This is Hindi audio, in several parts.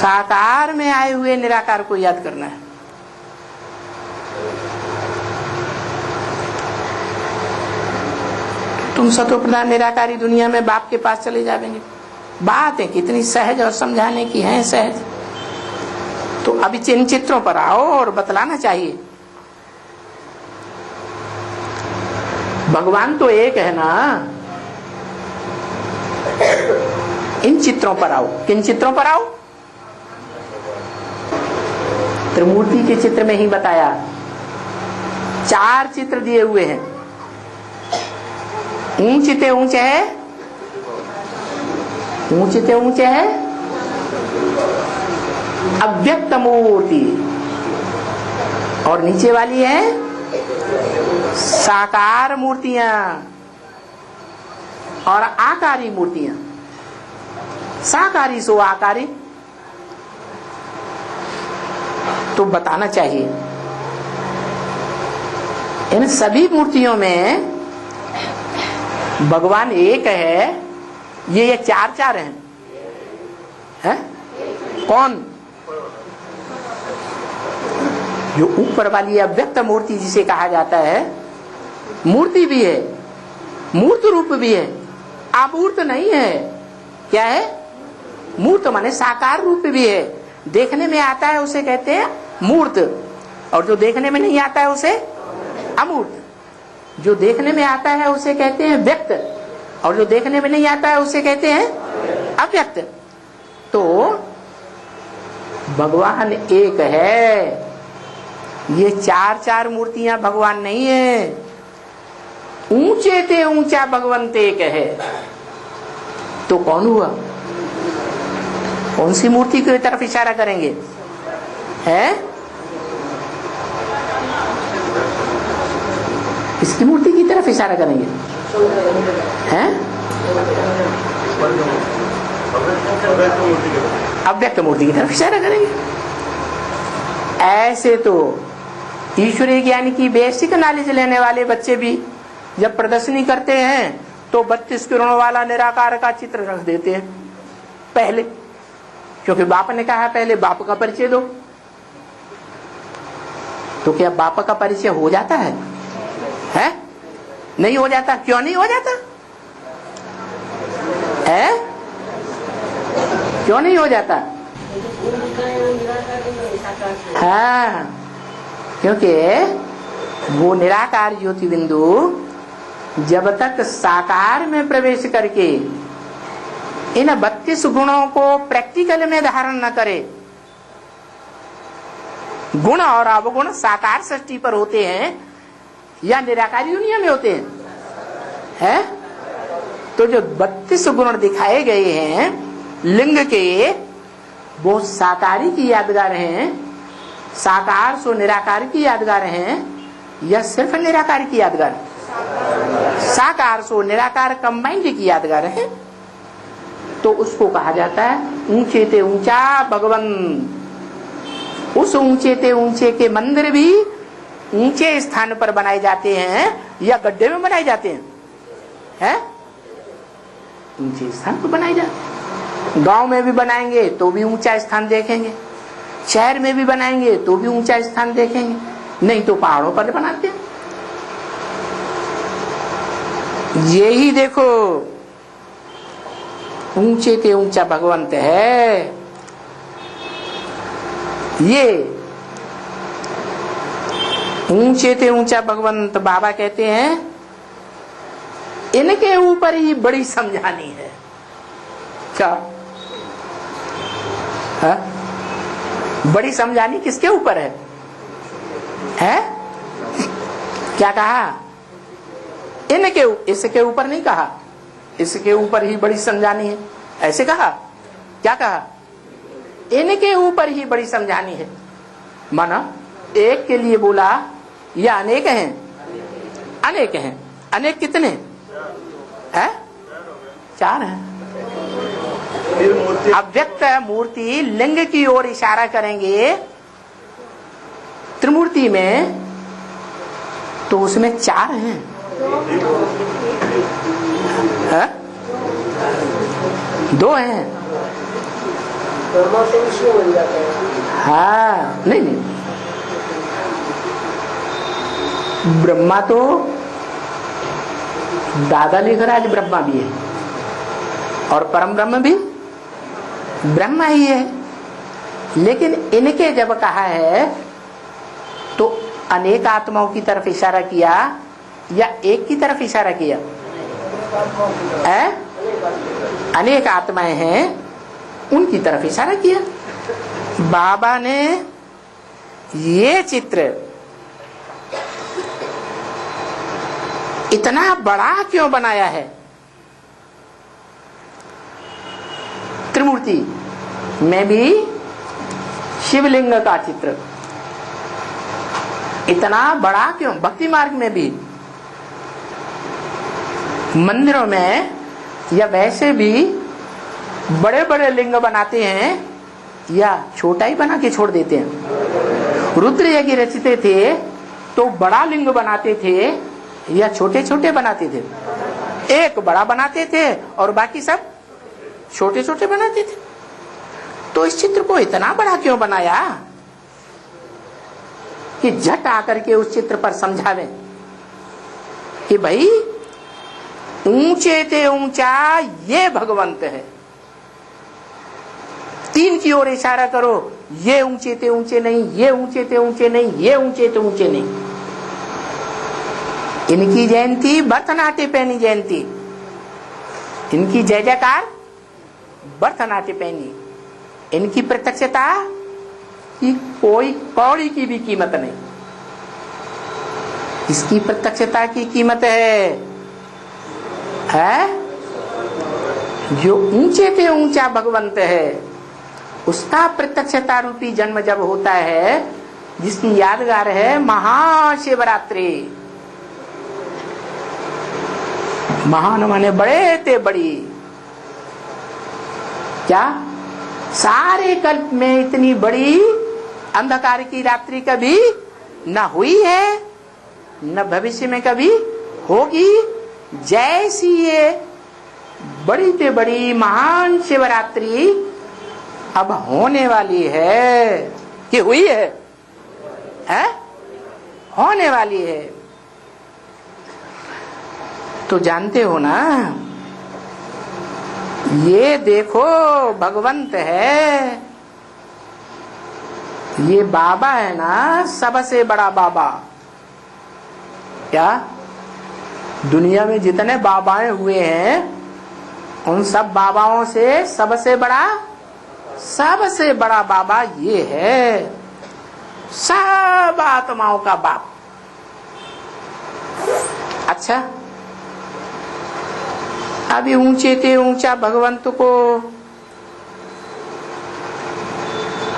साकार में आए हुए निराकार को याद करना है। तुम सतो प्रधान निराकारी दुनिया में बाप के पास चले जाएंगे। बातें कितनी सहज और समझाने की हैं सहज। तो अभी इन चित्रों पर आओ और बतलाना चाहिए। भगवान तो एक है ना। इन चित्रों पर आओ। किन चित्रों पर आओ? त्रिमूर्ति के चित्र में ही बताया। 4 चित्र दिए हुए हैं। ऊंचे ऊंचे है, ऊंचे ऊंचे है अव्यक्त मूर्ति, और नीचे वाली है साकार मूर्तियां और आकारी मूर्तियां। साकारी सो आकारी। तो बताना चाहिए इन सभी मूर्तियों में भगवान एक है। ये 4 हैं। कौन? जो ऊपर वाली अव्यक्त मूर्ति जिसे कहा जाता है, मूर्ति भी है, मूर्त रूप भी है, अमूर्त नहीं है। क्या है? मूर्त माने साकार रूप भी है। देखने में आता है उसे कहते हैं मूर्त, और जो देखने में नहीं आता है उसे अमूर्त। जो देखने में आता है उसे कहते हैं व्यक्त, और जो देखने में नहीं आता है उसे कहते हैं अव्यक्त। तो भगवान एक है। ये 4 मूर्तियां भगवान नहीं है। ऊंचे ते ऊंचा भगवंत एक है। तो कौन हुआ? कौन सी मूर्ति की तरफ इशारा करेंगे? है किसकी मूर्ति की तरफ इशारा करेंगे? हैं? अव्यक्त मूर्ति की तरफ इशारा करेंगे। ऐसे तो ईश्वरीय ज्ञान की बेसिक नॉलेज लेने वाले बच्चे भी जब प्रदर्शनी करते हैं तो 32 किरणों वाला निराकार का चित्र रख देते हैं पहले, क्योंकि बाप ने कहा पहले बाप का परिचय दो। तो क्या बाप का परिचय हो जाता है? नहीं हो जाता। क्यों नहीं हो जाता है? क्यों नहीं हो जाता? हाँ, क्योंकि वो निराकार ज्योति बिंदु जब तक साकार में प्रवेश करके इन 32 गुणों को प्रैक्टिकल में धारण न करे, गुण और अवगुण साकार सृष्टि पर होते हैं या निराकारी दुनिया में होते हैं? तो जो 32 गुण दिखाए गए हैं लिंग के, वो साकारी की यादगार हैं, साकार सो निराकार की यादगार हैं, या सिर्फ निराकार की यादगार? साकार सो निराकार कंबाइंड की यादगार है। तो उसको कहा जाता है ऊंचे ते ऊंचा भगवन। उस ऊंचे ते ऊंचे के मंदिर भी ऊंचे स्थान पर बनाए जाते हैं या गड्ढे में बनाए जाते हैं? ऊंचे स्थान पर बनाए जाते हैं। गांव में भी बनाएंगे तो भी ऊंचा स्थान देखेंगे, शहर में भी बनाएंगे तो भी ऊंचा स्थान देखेंगे, नहीं तो पहाड़ों पर बनाते हैं। यही देखो ऊंचे ते ऊंचा भगवंत है। ये ऊंचे ते ऊंचा भगवंत बाबा कहते हैं इनके ऊपर ही बड़ी समझानी है। क्या है? बड़ी समझानी किसके ऊपर है? क्या कहा? इनके, इसके ऊपर नहीं कहा, इसके ऊपर ही बड़ी समझानी है, ऐसे कहा। क्या कहा? इनके ऊपर ही बड़ी समझानी है। माना एक के लिए बोला या अनेक हैं? अनेक हैं। अनेक कितने हैं? 4 हैं। अव्यक्त मूर्ति लिंग की ओर इशारा करेंगे त्रिमूर्ति में, तो उसमें 4 हैं। है? 2 हैं। हाँ, नहीं नहीं, ब्रह्मा तो दादा लिख रहा है, ब्रह्मा भी है और परम ब्रह्म भी ब्रह्मा ही है। लेकिन इनके जब कहा है तो अनेक आत्माओं की तरफ इशारा किया या एक की तरफ इशारा किया? अनेक आत्माएं हैं, उनकी तरफ इशारा किया। बाबा ने ये चित्र इतना बड़ा क्यों बनाया है? त्रिमूर्ति में भी शिवलिंग का चित्र इतना बड़ा क्यों? भक्ति मार्ग में भी, मंदिरों में या वैसे भी बड़े बड़े लिंग बनाते हैं या छोटा ही बना के छोड़ देते हैं। रुद्र यज्ञ रचते थे तो बड़ा लिंग बनाते थे या छोटे छोटे बनाते थे? एक बड़ा बनाते थे और बाकी सब छोटे छोटे बनाते थे। तो इस चित्र को इतना बड़ा क्यों बनाया कि झट आकर के उस चित्र पर समझावे कि भाई ऊंचे ते ऊंचा ये भगवंत है। तीन की ओर इशारा करो, ये ऊंचे ते ऊंचे नहीं, ये ऊंचे ते ऊंचे नहीं, ये ऊंचे ते ऊंचे नहीं। इनकी जयंती भरतनाट्य पैनी जयंती, इनकी जय जयकार भरतनाट्य पैनी। इनकी प्रत्यक्षता की कोई कौड़ी की भी कीमत नहीं। इसकी प्रत्यक्षता की कीमत है जो ऊंचे ते ऊंचा भगवंत है, उसका प्रत्यक्षता रूपी जन्म जब होता है, जिसकी यादगार है महाशिवरात्रि। महान माने बड़े ते बड़ी। क्या सारे कल्प में इतनी बड़ी अंधकार की रात्रि कभी न हुई है, न भविष्य में कभी होगी। जैसी ये बड़ी से बड़ी महान शिवरात्रि अब होने वाली है कि हुई है, होने वाली है। तो जानते हो ना, ये देखो भगवंत है, ये बाबा है ना, सबसे बड़ा बाबा। क्या दुनिया में जितने बाबाएं हुए हैं उन सब बाबाओं से सबसे बड़ा बाबा ये है, सब आत्माओं का बाप। अच्छा, अभी ऊंचे ते ऊंचा भगवंत को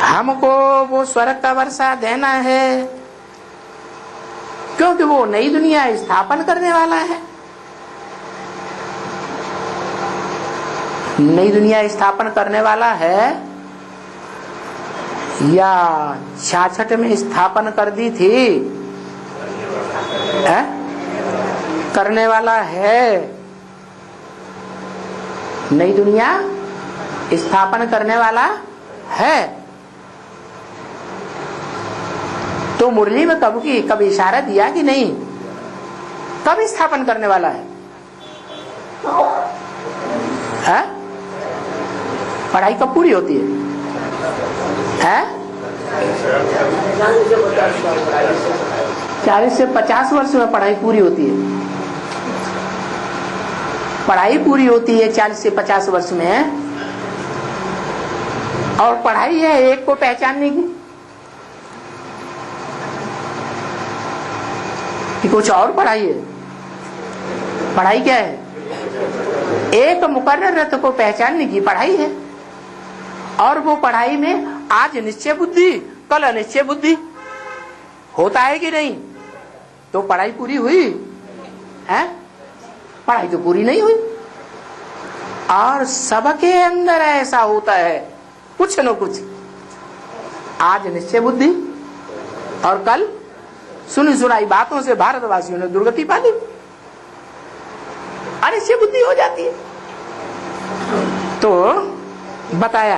हमको वो स्वर्ग का वर्षा देना है, क्योंकि वो नई दुनिया स्थापन करने वाला है। नई दुनिया स्थापन करने वाला है या 66 में स्थापन कर दी थी? करने वाला है। नई दुनिया स्थापन करने वाला है। तो मुरली में कब इशारा दिया कि नहीं? कब स्थापन करने वाला है? पढ़ाई कब पूरी होती है? 40 से 50 वर्ष में पढ़ाई पूरी होती है। पढ़ाई पूरी होती है 40 से 50 वर्ष में, और पढ़ाई है एक को पहचानने की कि कुछ और पढ़ाई है? पढ़ाई क्या है? एक मुकर्रर रथ को पहचानने की पढ़ाई है। और वो पढ़ाई में आज निश्चय बुद्धि, कल अनिश्चय बुद्धि होता है कि नहीं? तो पढ़ाई पूरी हुई है? पढ़ाई तो पूरी नहीं हुई। और सबके अंदर ऐसा होता है कुछ न कुछ। आज निश्चय बुद्धि और कल सुनी सुनाई बातों से भारतवासियों ने दुर्गति पा ली, अनिश्चय बुद्धि हो जाती है। तो बताया